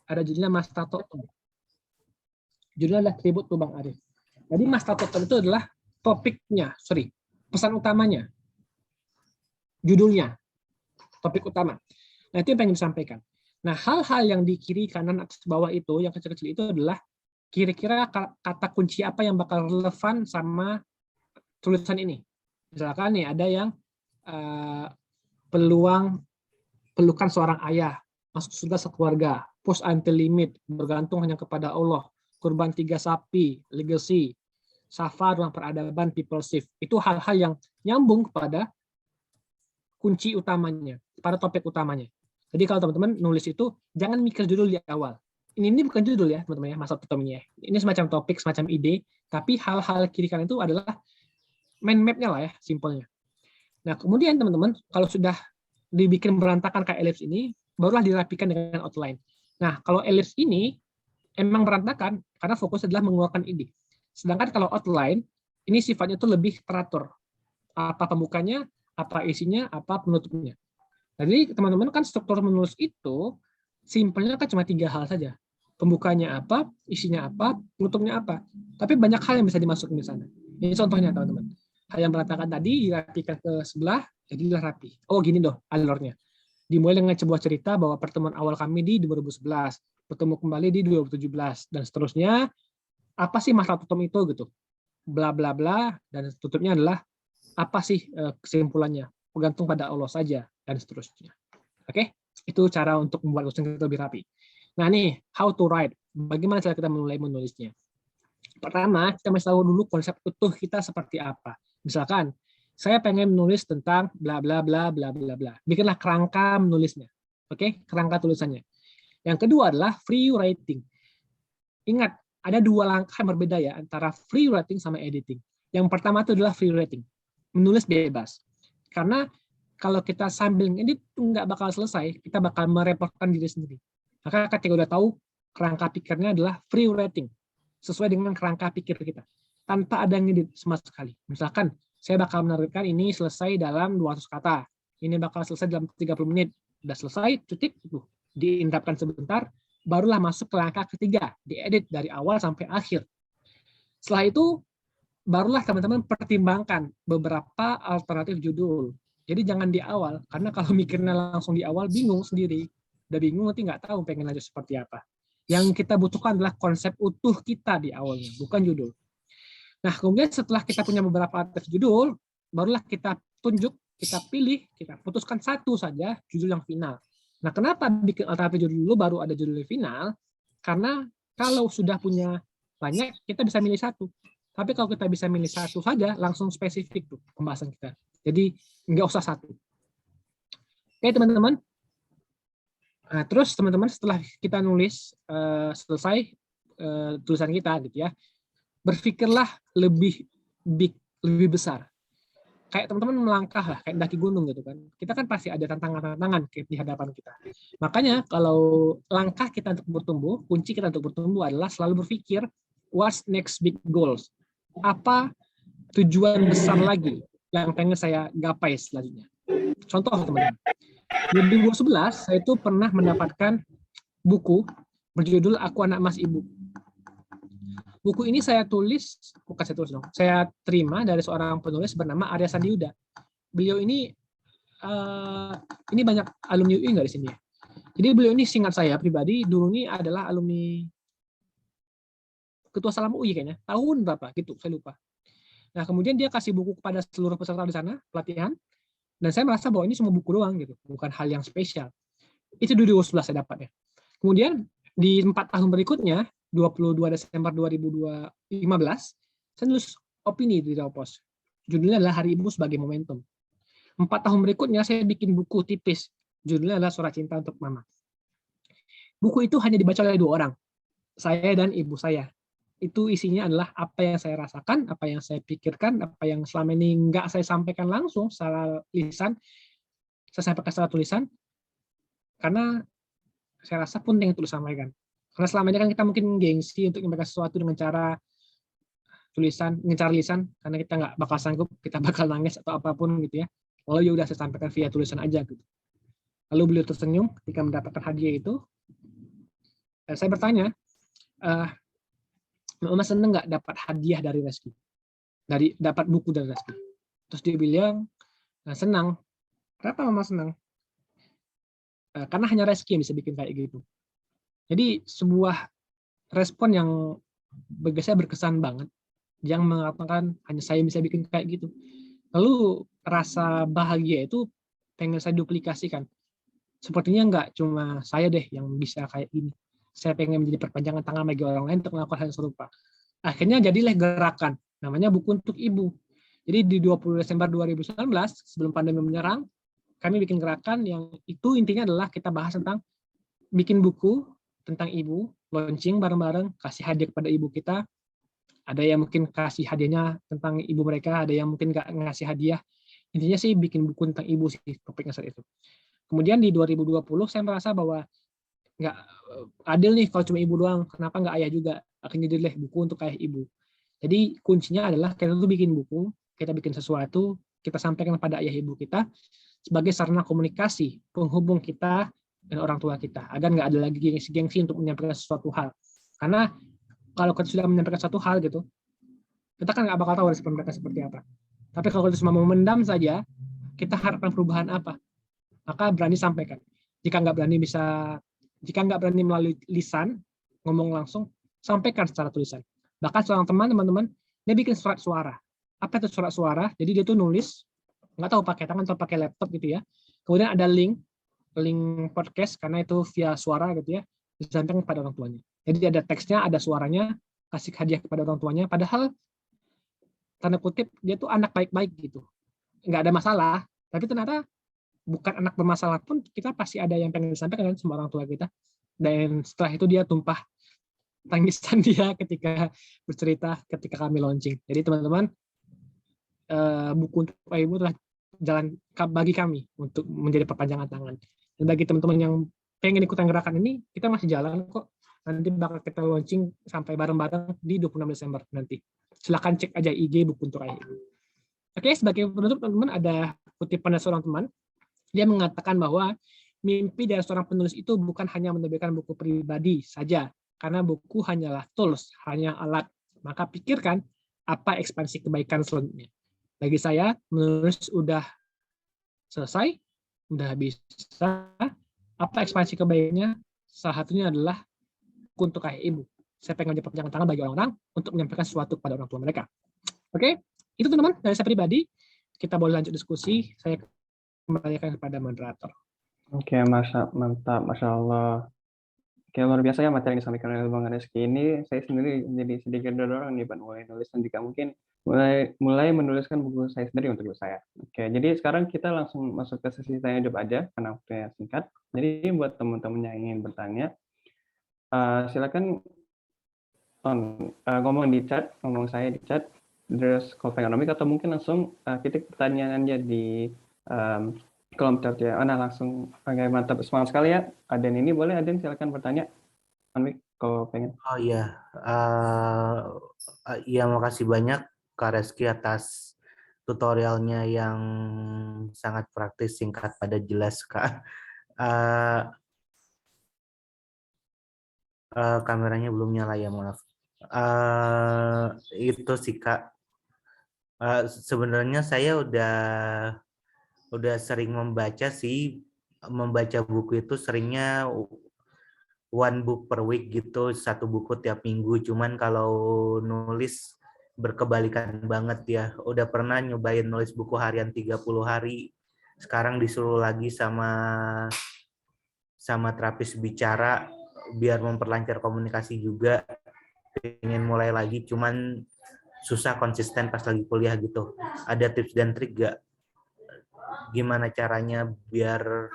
ada judulnya Mas Tato. Judulnya adalah Tribute to Bang Arif. Jadi Mas Tato itu adalah topiknya, pesan utamanya, judulnya, topik utama. Nah, itu yang pengen disampaikan. Nah, hal-hal yang di kiri, kanan, atas, bawah itu, yang kecil-kecil itu adalah kira-kira kata kunci apa yang bakal relevan sama tulisan ini. Misalkan nih, ada yang pelukan seorang ayah, masuk surga sekeluarga, push until limit, bergantung hanya kepada Allah, kurban 3 sapi, legacy, Safa, ruang peradaban, people shift. Itu hal-hal yang nyambung kepada kunci utamanya, pada topik utamanya. Jadi kalau teman-teman nulis itu, jangan mikir judul di awal. Ini bukan judul ya, teman-teman ya, masa utamanya. Ini semacam topik, semacam ide, tapi hal-hal kiri kanan itu adalah mind map-nya lah ya, simpelnya. Nah, kemudian teman-teman, kalau sudah dibikin berantakan kayak ellipse ini, barulah dirapikan dengan outline. Nah, kalau ellipse ini emang berantakan karena fokus adalah mengeluarkan ide. Sedangkan kalau outline, ini sifatnya itu lebih teratur. Apa pembukanya, apa isinya, apa penutupnya. Jadi teman-teman kan struktur menulis itu simpelnya kan cuma 3 hal saja. Pembukanya apa, isinya apa, penutupnya apa. Tapi banyak hal yang bisa dimasukin di sana. Ini contohnya teman-teman. Hal yang berantakan tadi dirapikan ke sebelah, jadilah rapi. Oh gini doh alurnya. Dimulai dengan sebuah cerita bahwa pertemuan awal kami di 2011, bertemu kembali di 2017, dan seterusnya. Apa sih masalah tutup itu gitu? Bla bla bla, dan tutupnya adalah apa sih kesimpulannya? Bergantung pada Allah saja, dan seterusnya. Oke, itu cara untuk membuat tulisan kita lebih rapi. Nah nih, how to write. Bagaimana cara kita mulai menulisnya? Pertama, kita mesti tahu dulu konsep utuh kita seperti apa. Misalkan, saya pengen menulis tentang bla bla bla bla bla bla. Bikinlah kerangka menulisnya. Oke, kerangka tulisannya. Yang kedua adalah free writing. Ingat, ada 2 langkah yang berbeda ya antara free writing sama editing. Yang pertama itu adalah free writing, menulis bebas. Karena kalau kita sambil ngedit nggak bakal selesai, kita bakal merepotkan diri sendiri. Maka ketika udah tahu kerangka pikirnya adalah free writing, sesuai dengan kerangka pikir kita, tanpa ada ngedit sama sekali. Misalkan saya bakal menargetkan ini selesai dalam 200 kata, ini bakal selesai dalam 30 menit, udah selesai, titik, diindapkan sebentar, barulah masuk ke langkah ketiga, diedit dari awal sampai akhir. Setelah itu, barulah teman-teman pertimbangkan beberapa alternatif judul. Jadi jangan di awal, karena kalau mikirnya langsung di awal, bingung sendiri. Udah bingung, nanti nggak tahu pengen lanjut seperti apa. Yang kita butuhkan adalah konsep utuh kita di awalnya, bukan judul. Nah, kemudian setelah kita punya beberapa alternatif judul, barulah kita tunjuk, kita pilih, kita putuskan satu saja judul yang final. Nah, kenapa bikin alternatif judul dulu baru ada judul final? Karena kalau sudah punya banyak, kita bisa milih satu. Tapi kalau kita bisa milih satu saja, langsung spesifik tuh pembahasan kita. Jadi nggak usah satu. Oke, teman-teman. Nah, terus teman-teman setelah kita nulis selesai tulisan kita gitu ya, berpikirlah lebih big, lebih besar. Kayak teman-teman melangkah lah, kayak daki gunung gitu kan. Kita kan pasti ada tantangan-tantangan di hadapan kita. Makanya kalau langkah kita untuk bertumbuh, kunci kita untuk bertumbuh adalah selalu berpikir what's next big goals. Apa tujuan besar lagi yang pengen saya gapai selanjutnya. Contoh teman-teman. Di 2011 saya itu pernah mendapatkan buku berjudul Aku Anak Mas Ibu. Buku ini saya terima dari seorang penulis bernama Arya Sandiuda. Beliau ini banyak alumni UI nggak di sini ya? Jadi beliau ini singkat saya pribadi dulu ini adalah alumni Ketua Salam UI kayaknya, tahun berapa gitu, saya lupa. Nah kemudian dia kasih buku kepada seluruh peserta di sana pelatihan, dan saya merasa bahwa ini semua buku doang gitu, bukan hal yang spesial. Itu di 2011 saya dapatnya. Kemudian di 4 tahun berikutnya 22 Desember 2015, saya nulis opini di Pos. Judulnya adalah Hari Ibu sebagai Momentum. 4 tahun berikutnya saya bikin buku tipis. Judulnya adalah Surat Cinta untuk Mama. Buku itu hanya dibaca oleh 2 orang. Saya dan ibu saya. Itu isinya adalah apa yang saya rasakan, apa yang saya pikirkan, apa yang selama ini nggak saya sampaikan langsung secara lisan, saya sampaikan secara tulisan, karena saya rasa penting untuk disampaikan. Karena selama ini kan kita mungkin gengsi untuk menyampaikan sesuatu dengan cara tulisan, dengan cara lisan, karena kita nggak bakal sanggup, kita bakal nangis atau apapun gitu ya. Lalu ya udah saya sampaikan via tulisan aja gitu. Lalu beliau tersenyum ketika mendapatkan hadiah itu. Saya bertanya, Mama seneng nggak dapat hadiah dari Reski? Dapat buku dari Reski? Terus dia bilang, senang. Kenapa Mama senang? Karena hanya Reski yang bisa bikin kayak gitu. Jadi sebuah respon yang bagi saya berkesan banget, yang mengatakan hanya saya bisa bikin kayak gitu. Lalu rasa bahagia itu pengen saya duplikasikan. Sepertinya nggak cuma saya deh yang bisa kayak gini. Saya pengen menjadi perpanjangan tangan bagi orang lain untuk melakukan hal yang serupa. Akhirnya jadilah gerakan, namanya Buku Untuk Ibu. Jadi di 20 Desember 2019, sebelum pandemi menyerang, kami bikin gerakan yang itu intinya adalah kita bahas tentang bikin buku tentang ibu, launching bareng-bareng, kasih hadiah kepada ibu kita. Ada yang mungkin kasih hadiahnya tentang ibu mereka, ada yang mungkin nggak ngasih hadiah. Intinya sih bikin buku tentang ibu sih topiknya saat itu. Kemudian di 2020 saya merasa bahwa nggak adil nih kalau cuma ibu doang, kenapa nggak ayah juga? Akhirnya jadilah buku untuk ayah ibu. Jadi kuncinya adalah kita tuh bikin buku, kita bikin sesuatu, kita sampaikan kepada ayah ibu kita sebagai sarana komunikasi, penghubung kita dan orang tua kita, agar nggak ada lagi gengsi-gengsi untuk menyampaikan sesuatu hal. Karena kalau kita sudah menyampaikan satu hal gitu, kita kan nggak bakal tahu respon mereka seperti apa. Tapi kalau kita cuma memendam saja, kita harapkan perubahan apa? Maka berani sampaikan. Jika nggak berani melalui lisan, ngomong langsung, sampaikan secara tulisan. Bahkan seorang teman-teman, dia bikin surat suara. Apa itu surat suara? Jadi dia tuh nulis, nggak tahu pakai tangan atau pakai laptop gitu ya. Kemudian ada link podcast karena itu via suara gitu ya, disampaikan kepada orang tuanya. Jadi ada teksnya, ada suaranya, kasih hadiah kepada orang tuanya. Padahal tanda kutip dia tuh anak baik-baik gitu, nggak ada masalah. Tapi ternyata bukan anak bermasalah pun kita pasti ada yang pengen disampaikan sama orang tua kita. Dan setelah itu dia tumpah tangisan dia ketika bercerita ketika kami launching. Jadi teman-teman, buku untuk ibu adalah jalan bagi kami untuk menjadi perpanjangan tangan. Dan bagi teman-teman yang pengen ikutan gerakan ini, kita masih jalan kok. Nanti bakal kita launching sampai bareng-bareng di 26 Desember nanti. Silakan cek aja IG Buku Untuk Ayah Ibu. Oke, sebagai penutup teman-teman ada kutipan dari seorang teman. Dia mengatakan bahwa mimpi dari seorang penulis itu bukan hanya menerbitkan buku pribadi saja, karena buku hanyalah tools, hanya alat. Maka pikirkan apa ekspansi kebaikan selanjutnya. Bagi saya, menulis udah selesai, udah bisa. Apa ekspansi kebaikannya? Salah satunya adalah untuk ayah ibu. Saya pengen menjadi perpanjangan tangan bagi orang-orang untuk menyampaikan sesuatu kepada orang tua mereka. Oke, itu teman-teman dari saya pribadi. Kita boleh lanjut diskusi. Saya kembalikan kepada moderator. Oke, mantap, Masya Allah. Oke, luar biasa ya materi yang disampaikan oleh Bang Reski ini. Saya sendiri jadi sedikit terdorong nih, Bang, mulai nulis dan juga mungkin mulai menuliskan buku saya sendiri untuk ibu saya. Oke, jadi sekarang kita langsung masuk ke sesi tanya jawab aja karena waktunya singkat. Jadi buat teman-teman yang ingin bertanya, silakan ngomong di chat, ngomong saya di chat, terus Kopeng Ekonomik, atau mungkin langsung ketik pertanyaannya di kolom chat ya. Nah, langsung mantap, semangat sekali ya. Aden ini boleh, Aden silakan bertanya. Anwik, kalau pengen. Oh iya, ya makasih banyak Kak Reski atas tutorialnya yang sangat praktis, singkat, pada jelas Kak. Kameranya belum nyala ya, maaf. Itu sih Kak. Sebenarnya saya udah sering membaca sih, membaca buku itu seringnya one book per week gitu, satu buku tiap minggu. Cuman kalau nulis berkebalikan banget ya. Udah pernah nyobain nulis buku harian 30 hari. Sekarang disuruh lagi sama terapis bicara biar memperlancar komunikasi juga. Pengen mulai lagi, cuman susah konsisten pas lagi kuliah gitu. Ada tips dan trik gak? Gimana caranya biar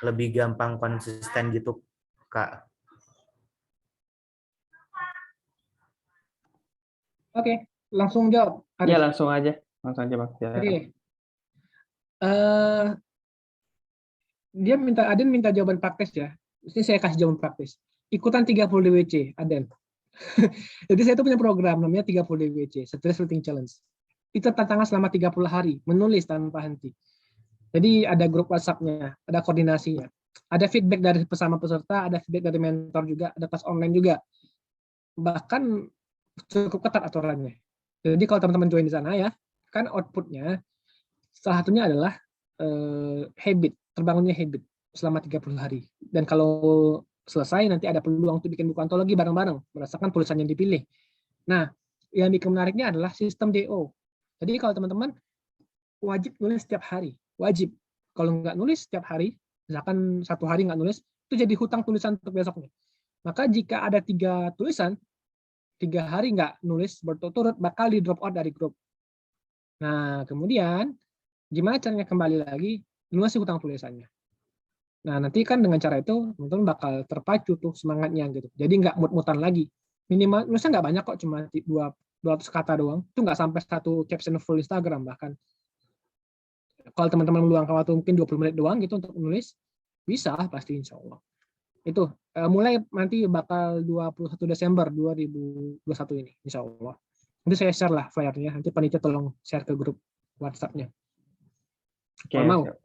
lebih gampang konsisten gitu, Kak? Oke, langsung jawab. Arif. Ya, langsung aja Bang. Oke. Aden minta jawaban praktis ya. Ini saya kasih jawaban praktis. Ikutan 30 DWC, Aden. Jadi saya tuh punya program namanya 30 DWC, Stress Writing Challenge. Itu tantangan selama 30 hari, menulis tanpa henti. Jadi ada grup WhatsApp-nya, ada koordinasinya. Ada feedback dari bersama peserta, ada feedback dari mentor juga, ada kelas online juga. Bahkan cukup ketat aturannya. Jadi kalau teman-teman join di sana ya, kan outputnya salah satunya adalah habit, terbangunnya habit selama 30 hari. Dan kalau selesai nanti ada peluang untuk bikin buku antologi bareng-bareng berdasarkan tulisan yang dipilih. Nah, yang bikin menariknya adalah sistem DO. Jadi kalau teman-teman wajib nulis setiap hari, wajib. Kalau nggak nulis setiap hari, misalkan 1 hari nggak nulis, itu jadi hutang tulisan untuk besoknya. Maka jika ada 3 tulisan, 3 hari nggak nulis berturut-turut, bakal di drop out dari grup. Nah, kemudian gimana caranya kembali lagi lunasi hutang tulisannya. Nah, nanti kan dengan cara itu teman-teman bakal terpacu tuh semangatnya gitu. Jadi nggak mut-mutan lagi. Minimal nulisnya nggak banyak kok, cuma 200 kata doang. Itu nggak sampai 1 caption full Instagram bahkan. Kalau teman-teman meluangkan waktu mungkin 20 menit doang gitu untuk menulis, bisa pasti insya Allah. Itu mulai nanti bakal 21 Desember 2021 ini insya Allah. Nanti saya share lah flyernya, nanti panitia tolong share ke grup WhatsApp-nya. Oke, Kalau mau. siap.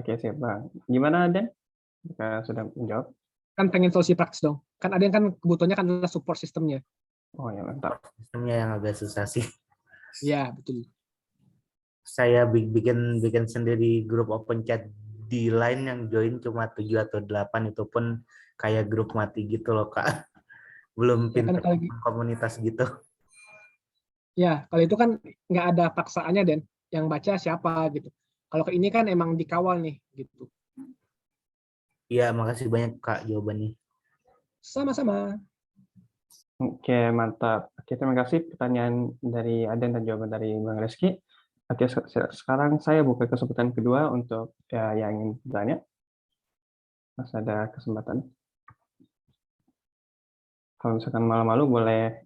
Oke, siap Bang. Gimana Dan? Jika sudah menjawab? Kan pengen solusi praktis dong. Kan ada yang kan kebutuhannya kan adalah support sistemnya. Oh ya, mantap. Sistemnya yang agak susah sih. Iya, betul. Saya bikin sendiri grup open chat di Line yang join cuma 7 atau 8, itu pun kayak grup mati gitu loh Kak. Belum Ya kan pinter kalau komunitas gitu. kalau itu kan nggak ada paksaannya Dan, yang baca siapa gitu. Kalau ke ini kan emang dikawal nih gitu. Iya, makasih banyak Kak jawabannya. Sama-sama. Oke, mantap. Oke, terima kasih pertanyaan dari Aden dan jawaban dari Bang Reski. Oke, sekarang saya buka kesempatan kedua untuk yang ingin bertanya. Masih ada kesempatan. Kalau misalkan malu-malu boleh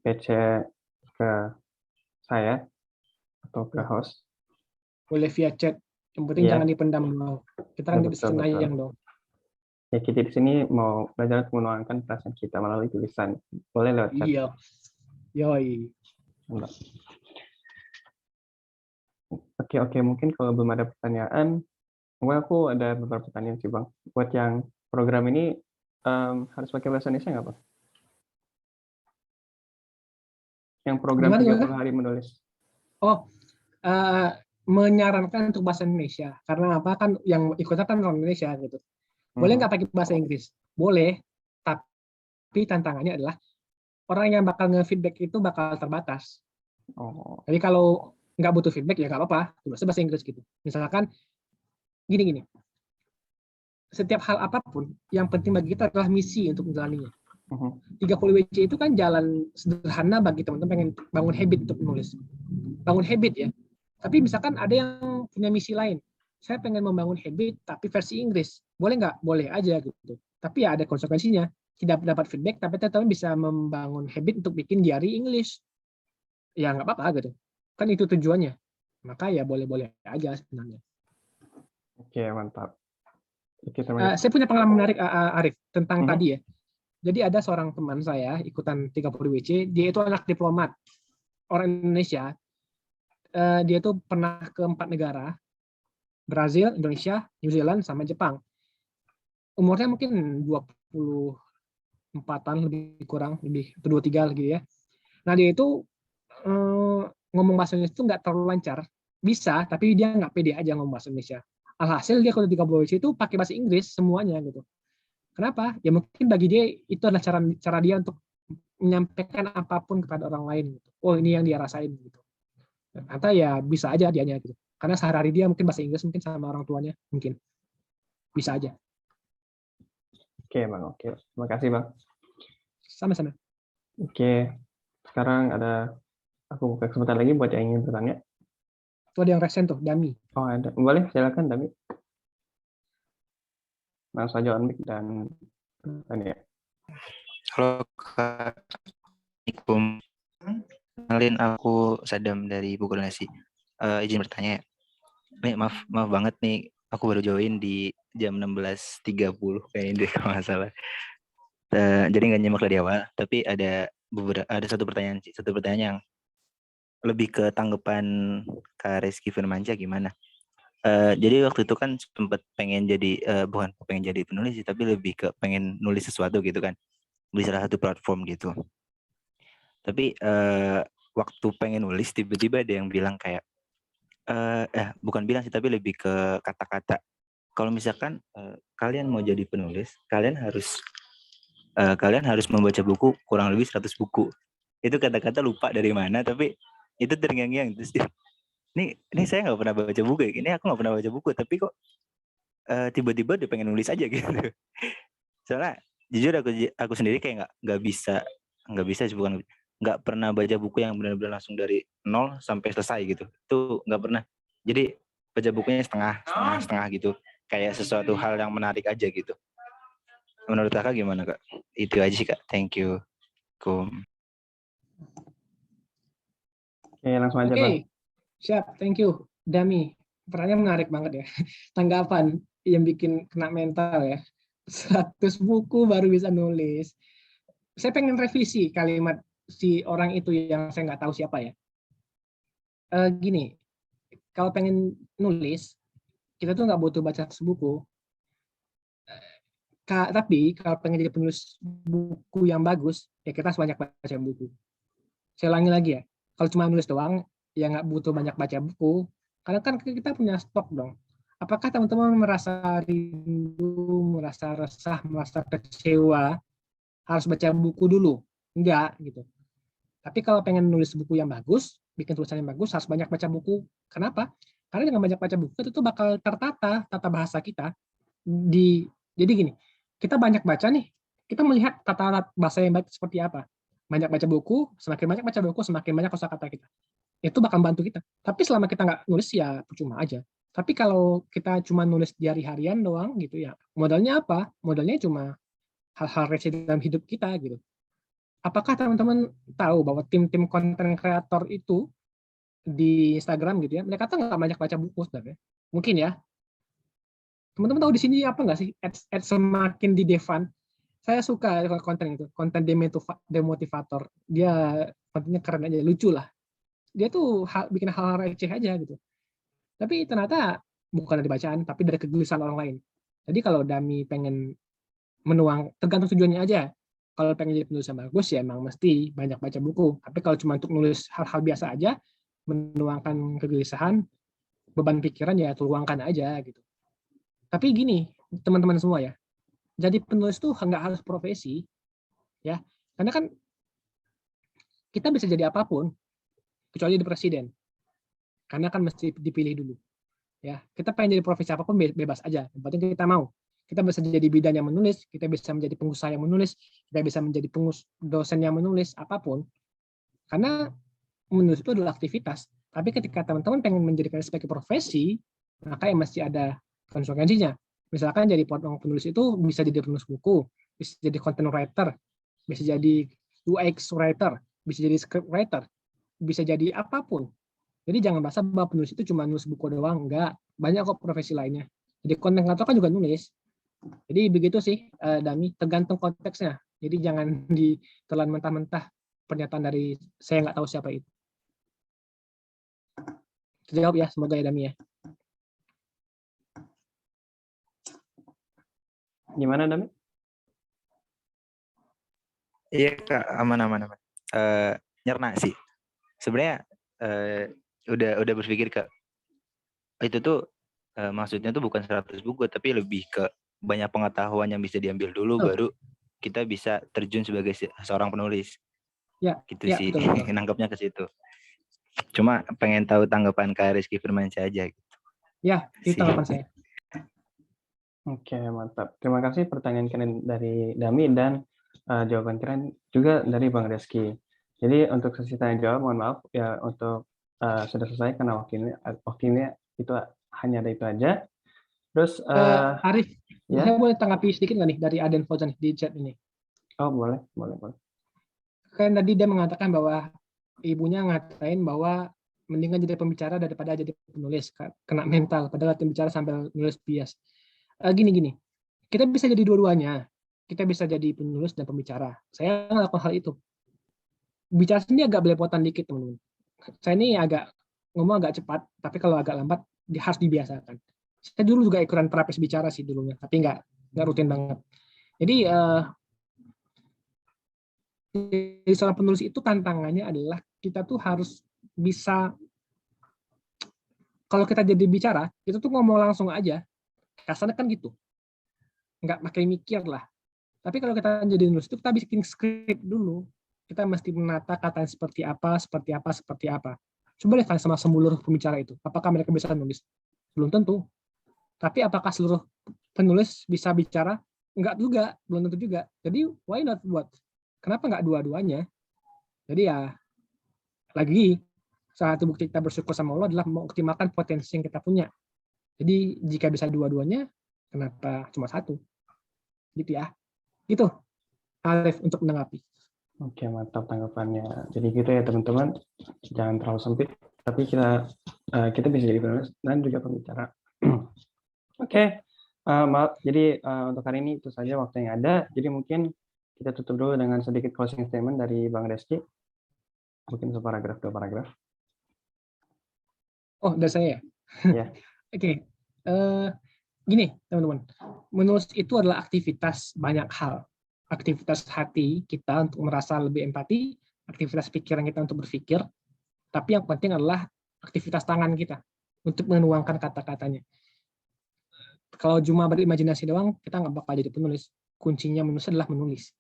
PC ke saya atau ke host. Boleh via chat. Yang penting Iya. jangan dipendam dong. Kita kan Ya, di Senayan dong. Ya, kita di sini mau belajar untuk menuangkan perasaan kita melalui tulisan. Boleh lewat chat. Iya. Yoi. Oke. Mungkin kalau belum ada pertanyaan, aku ada beberapa pertanyaan sih Bang. Buat yang program ini harus pakai bahasa Indonesia nggak Bang? Yang program Gimana? 30 hari menulis. Oh, menyarankan untuk bahasa Indonesia. Karena apa kan yang ikutnya kan orang Indonesia gitu. Boleh nggak pakai bahasa Inggris? Boleh, tapi tantangannya adalah orang yang bakal nge-feedback itu bakal terbatas. Oh. Jadi kalau nggak butuh feedback ya nggak apa-apa, tulis bahasa Inggris gitu. Misalkan gini. Setiap hal apapun, yang penting bagi kita adalah misi untuk menjalaninya. 30 WC itu kan jalan sederhana bagi teman-teman pengen bangun habit untuk menulis. Bangun habit ya. Tapi misalkan ada yang punya misi lain. Saya pengen membangun habit tapi versi Inggris. Boleh nggak? Boleh aja gitu. Tapi ya ada konsekuensinya. Tidak dapat feedback, tapi teman-teman bisa membangun habit untuk bikin diary English. Ya nggak apa-apa gitu. Kan itu tujuannya. Maka ya boleh-boleh aja sebenarnya. Oke, mantap. Saya punya pengalaman menarik, Arif, tentang tadi ya. Jadi ada seorang teman saya ikutan 30 WC, dia itu anak diplomat, orang Indonesia. Dia tuh pernah ke 4 negara, Brazil, Indonesia, New Zealand, sama Jepang. Umurnya mungkin 24-an lebih kurang, lebih 23 lagi ya. Nah dia itu ngomong bahasa Indonesia itu nggak terlalu lancar, bisa, tapi dia nggak pede aja ngomong bahasa Indonesia. Alhasil dia kalau 30 WC itu pakai bahasa Inggris semuanya gitu. Kenapa? Ya mungkin bagi dia itu adalah cara dia untuk menyampaikan apapun kepada orang lain. Gitu. Oh ini yang dia rasain gitu. Atau ya bisa aja dianya gitu. Karena sehari-hari dia mungkin bahasa Inggris mungkin sama orang tuanya mungkin bisa aja. Oke Bang, oke. Terima kasih Bang. Sama-sama. Oke, sekarang aku buka kesempatan lagi buat yang ingin bertanya. Itu ada yang resen tuh, Dami. Oh ada, boleh silakan Dami. Langsung aja on mic dan ya. Halo Kak, kenalin aku Sadam dari Buku Donasi. Izin bertanya ya. Nih, maaf banget nih, aku baru join di jam 16.30 kayaknya deh kalau nggak salah. Jadi nggak nyimak dari awal, tapi ada satu pertanyaan yang lebih ke tanggapan Kak Reski Firmansyah gimana. Jadi waktu itu kan sempet pengen jadi bukan pengen jadi penulis sih, tapi lebih ke pengen nulis sesuatu gitu kan di salah satu platform gitu. Tapi waktu pengen nulis tiba-tiba ada yang bilang kayak bukan bilang sih, tapi lebih ke kata-kata. Kalau misalkan kalian mau jadi penulis, kalian harus membaca buku kurang lebih 100 buku. Itu kata-kata lupa dari mana, tapi itu terngiang-ngiang. Terus ini saya nggak pernah baca buku ya. Ini aku nggak pernah baca buku, tapi kok tiba-tiba udah pengen nulis aja gitu. Soalnya jujur aku sendiri kayak nggak bisa sih, bukan nggak pernah baca buku yang benar-benar langsung dari nol sampai selesai gitu. Itu nggak pernah. Jadi baca bukunya setengah gitu. Kayak sesuatu hal yang menarik aja gitu. Menurut kakak gimana kak? Itu aja sih kak. Thank you. Kum. Oke, langsung aja Oke, Bang. siap. Thank you, Dami. Pertanyaan menarik banget ya. Tanggapan yang bikin kena mental ya. 100 buku baru bisa nulis. Saya pengen revisi kalimat si orang itu yang saya nggak tahu siapa ya. Gini, kalau pengen nulis, kita tuh nggak butuh baca 100 buku. Tapi kalau pengen jadi penulis buku yang bagus, ya kita harus banyak baca buku. Saya ulangi lagi ya, kalau cuma nulis doang, ya nggak butuh banyak baca buku, karena kan kita punya stok dong. Apakah teman-teman merasa rindu, merasa resah, merasa kecewa, harus baca buku dulu? Enggak, gitu. Tapi kalau pengen nulis buku yang bagus, bikin tulisan yang bagus, harus banyak baca buku. Kenapa? Karena dengan banyak baca buku, itu tuh bakal tertata, tata bahasa kita. Jadi gini, kita banyak baca nih, kita melihat tata bahasa yang baik seperti apa. Banyak baca buku, semakin banyak baca buku, semakin banyak kosakata kita. Itu bakal bantu kita. Tapi selama kita nggak nulis ya percuma aja. Tapi kalau kita cuma nulis diary harian doang gitu ya, modalnya apa? Modalnya cuma hal-hal receh dalam hidup kita gitu. Apakah teman-teman tahu bahwa tim-tim konten kreator itu di Instagram gitu ya, mereka tuh nggak banyak baca buku sebenarnya. Mungkin ya. Teman-teman tahu di sini apa nggak sih? Ads semakin di Devan. Saya suka konten itu, konten demotivator. Dia kontennya keren aja, lucu lah. Dia tuh bikin hal-hal receh aja gitu. Tapi ternyata bukan dari bacaan, tapi dari kegelisahan orang lain. Jadi kalau Dami pengen menuang, tergantung tujuannya aja. Kalau pengen jadi penulis yang bagus ya emang mesti banyak baca buku. Tapi kalau cuma untuk nulis hal-hal biasa aja, menuangkan kegelisahan, beban pikiran ya tuangkan aja gitu. Tapi gini, teman-teman semua ya, jadi penulis tuh nggak harus profesi, ya. Karena kan kita bisa jadi apapun, kecuali jadi presiden. Karena kan mesti dipilih dulu. Ya, kita pengen jadi profesi apapun bebas aja. Yang penting kita mau. Kita bisa jadi bidan yang menulis, kita bisa menjadi pengusaha yang menulis, kita bisa menjadi dosen yang menulis, apapun. Karena menulis itu adalah aktivitas. Tapi ketika teman-teman pengen menjadikan sebagai profesi, maka yang mesti ada konsekuensinya. Misalkan jadi penulis itu bisa jadi penulis buku, bisa jadi content writer, bisa jadi UX writer, bisa jadi script writer, bisa jadi apapun. Jadi jangan merasa bahwa penulis itu cuma nulis buku doang, enggak. Banyak kok profesi lainnya. Jadi konten kreator kan juga nulis. Jadi begitu sih, Dami, tergantung konteksnya. Jadi jangan ditelan mentah-mentah pernyataan dari saya nggak tahu siapa itu. Terjawab ya, semoga ya Dami ya. Gimana Dami? Iya kak, aman. Nyerna sih. Sebenarnya udah berpikir kak, itu tuh maksudnya tuh bukan 100 buku, tapi lebih ke banyak pengetahuan yang bisa diambil dulu, baru kita bisa terjun sebagai seorang penulis. Ya, gitu ya, sih, betul. nangkepnya ke situ. Cuma pengen tahu tanggapan Kak Rizky Firmansyah aja. Gitu. Ya, itu tanggapan saya. Oke, mantap. Terima kasih pertanyaan keren dari Dami dan jawaban keren juga dari Bang Rizky. Jadi untuk sesi tanya jawab, mohon maaf ya untuk sudah selesai karena waktunya itu hanya ada itu aja. Terus Arif, ya? saya boleh tanggapi sedikit nggak nih dari Aden Fauzan di chat ini? Oh boleh. Kan tadi dia mengatakan bahwa ibunya ngatain bahwa mendingan jadi pembicara daripada jadi penulis, kena mental, padahal pembicara sambil nulis bias. Gini, kita bisa jadi dua-duanya. Kita bisa jadi penulis dan pembicara. Saya melakukan hal itu. Bicara sendiri agak belepotan dikit, teman-teman. Saya ini ngomong agak cepat, tapi kalau agak lambat harus dibiasakan. Saya dulu juga ikutan terapis bicara sih dulunya, tapi nggak rutin banget. Jadi jadi seorang penulis itu tantangannya adalah kita tuh harus bisa, kalau kita jadi bicara itu tuh ngomong langsung aja, kasarnya kan gitu, nggak pakai mikir lah. Tapi kalau kita jadi nulis itu kita bikin skrip dulu, kita mesti menata kata seperti apa, seperti apa, seperti apa. Coba deh tanya sama seluruh pembicara itu, apakah mereka bisa nulis? Belum tentu. Tapi apakah seluruh penulis bisa bicara? Enggak juga, belum tentu juga. Jadi why not buat? Kenapa nggak dua-duanya? Jadi ya, lagi, salah satu bukti kita bersyukur sama Allah adalah mengoptimalkan potensi yang kita punya. Jadi jika bisa dua-duanya, kenapa cuma satu? Gitu ya. Gitu, Arif, untuk menanggapi. Oke, mantap tanggapannya. Jadi gitu ya teman-teman, jangan terlalu sempit, tapi kita bisa jadi penulis dan juga pembicara. Oke, maaf. Jadi untuk hari ini itu saja waktu yang ada. Jadi mungkin kita tutup dulu dengan sedikit closing statement dari Bang Reski. Mungkin separagraf, 2 paragraf. Oh, dari saya ya? Ya. Oke. Gini, teman-teman. Menulis itu adalah aktivitas banyak hal. Aktivitas hati kita untuk merasa lebih empati, aktivitas pikiran kita untuk berpikir, tapi yang penting adalah aktivitas tangan kita untuk menuangkan kata-katanya. Kalau cuma berimajinasi doang, kita nggak bakal jadi penulis. Kuncinya menulis adalah menulis.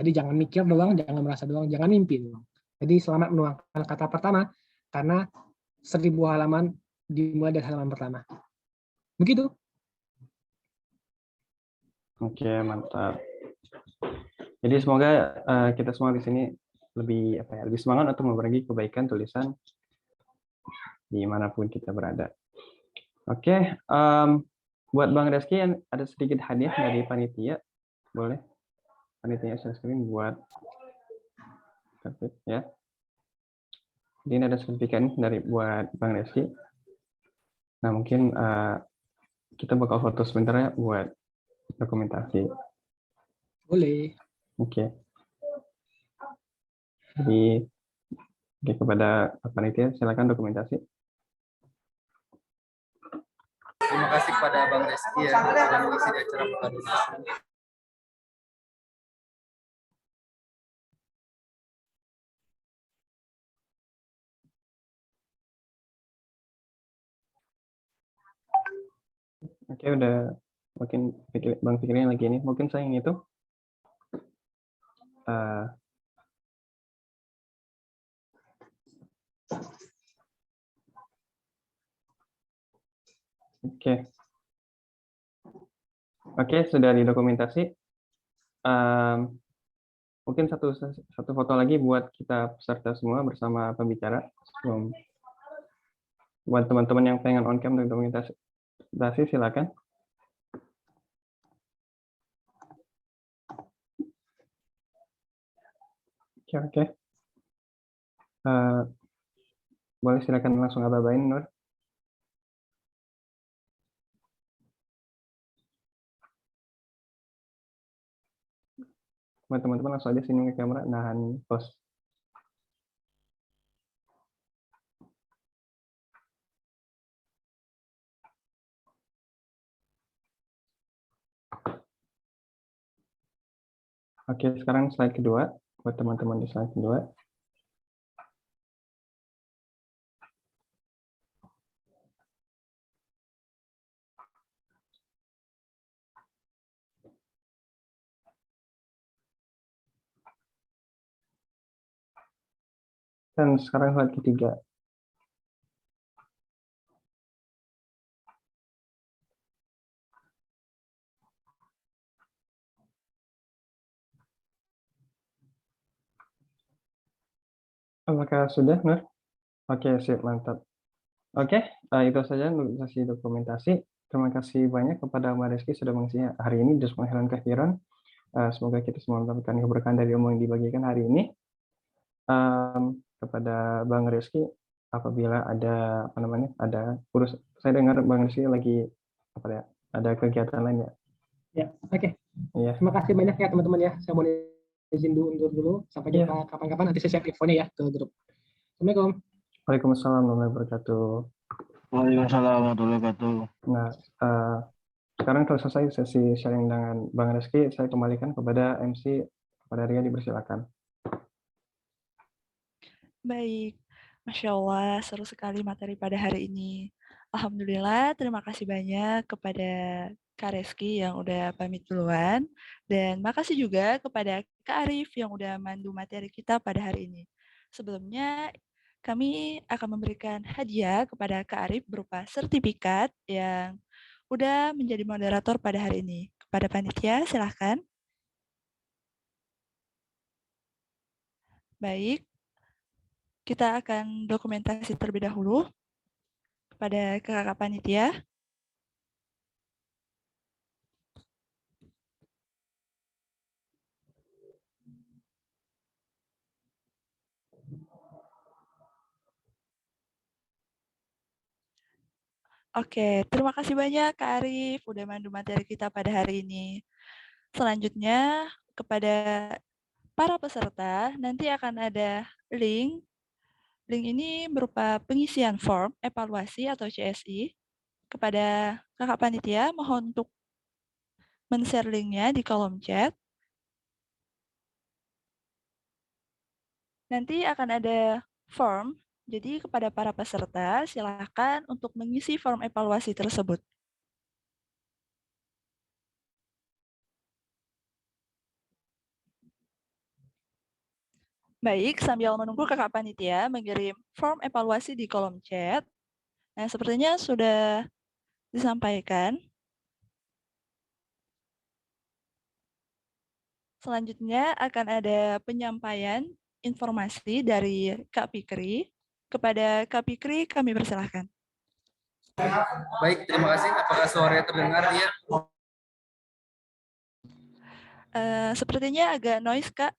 Jadi jangan mikir doang, jangan merasa doang, jangan mimpi doang. Jadi selamat menuangkan kata pertama, karena 1000 halaman dimulai dari halaman pertama. Begitu. Oke, mantap. Jadi semoga kita semua di sini lebih semangat untuk berbagi kebaikan tulisan dimanapun kita berada. Oke, buat Bang Reski ada sedikit hadiah dari panitia, boleh? Panitia share screen buat ya. Jadi ini ada sertifikat buat Bang Reski. Nah mungkin kita bakal foto sebentar ya buat dokumentasi. Boleh. Oke. Jadi kepada panitia silakan dokumentasi. Terima kasih kepada Bang Reski ya sudah mengisi di acara buka donasi. Oke, udah mungkin Bang Fikri lagi ini. Mungkin saya yang itu. Oke, sudah didokumentasi. Mungkin satu foto lagi buat kita peserta semua bersama pembicara. Buat teman-teman yang pengen on cam untuk dokumentasi, silakan. Oke. Boleh silakan langsung ababain, Nur. Teman-teman langsung aja sini ke kamera, nahan pose. Oke, sekarang slide kedua. Buat teman-teman di slide kedua. Dan sekarang slide ketiga. Apakah sudah, Nur? Oke, sip, mantap. Oke, itu saja untuk sesi dokumentasi. Terima kasih banyak kepada Mbak Reski sudah mengisi hari ini. Jazakumullah khairan. Semoga kita semua mendapatkan keberkahan dari ilmu yang dibagikan hari ini. Kepada Bang Reski, apabila ada saya dengar Bang Reski lagi ada kegiatan lain ya. Ya, oke. Iya. Terima kasih banyak ya teman-teman ya. Saya mau izin undur dulu. Sampai jumpa kapan-kapan, nanti saya share infonya ya ke grup. Assalamualaikum. Waalaikumsalam warahmatullahi wabarakatuh. Waalaikumsalam warahmatullahi wabarakatuh. Nah, sekarang telah selesai sesi sharing dengan Bang Reski. Saya kembalikan kepada MC, kepada Ria, dipersilakan. Baik, Masya Allah, seru sekali materi pada hari ini. Alhamdulillah, terima kasih banyak kepada Kak Reski yang udah pamit duluan. Dan makasih juga kepada Kak Arif yang udah mandu materi kita pada hari ini. Sebelumnya, kami akan memberikan hadiah kepada Kak Arif berupa sertifikat yang udah menjadi moderator pada hari ini. Kepada panitia, silahkan. Baik, kita akan dokumentasi terlebih dahulu kepada kakak panitia. Oke, terima kasih banyak Kak Arif udah mandu materi kita pada hari ini. Selanjutnya kepada para peserta nanti akan ada link. Link ini berupa pengisian form evaluasi atau CSI. Kepada kakak panitia mohon untuk men-share linknya di kolom chat. Nanti akan ada form. Jadi kepada para peserta silakan untuk mengisi form evaluasi tersebut. Baik, sambil menunggu kakak panitia mengirim form evaluasi di kolom chat. Nah, sepertinya sudah disampaikan. Selanjutnya akan ada penyampaian informasi dari Kak Fikri. Kepada Kak Fikri, kami persilahkan. Baik, terima kasih. Apakah suaranya terdengar ya? Sepertinya agak noise, Kak.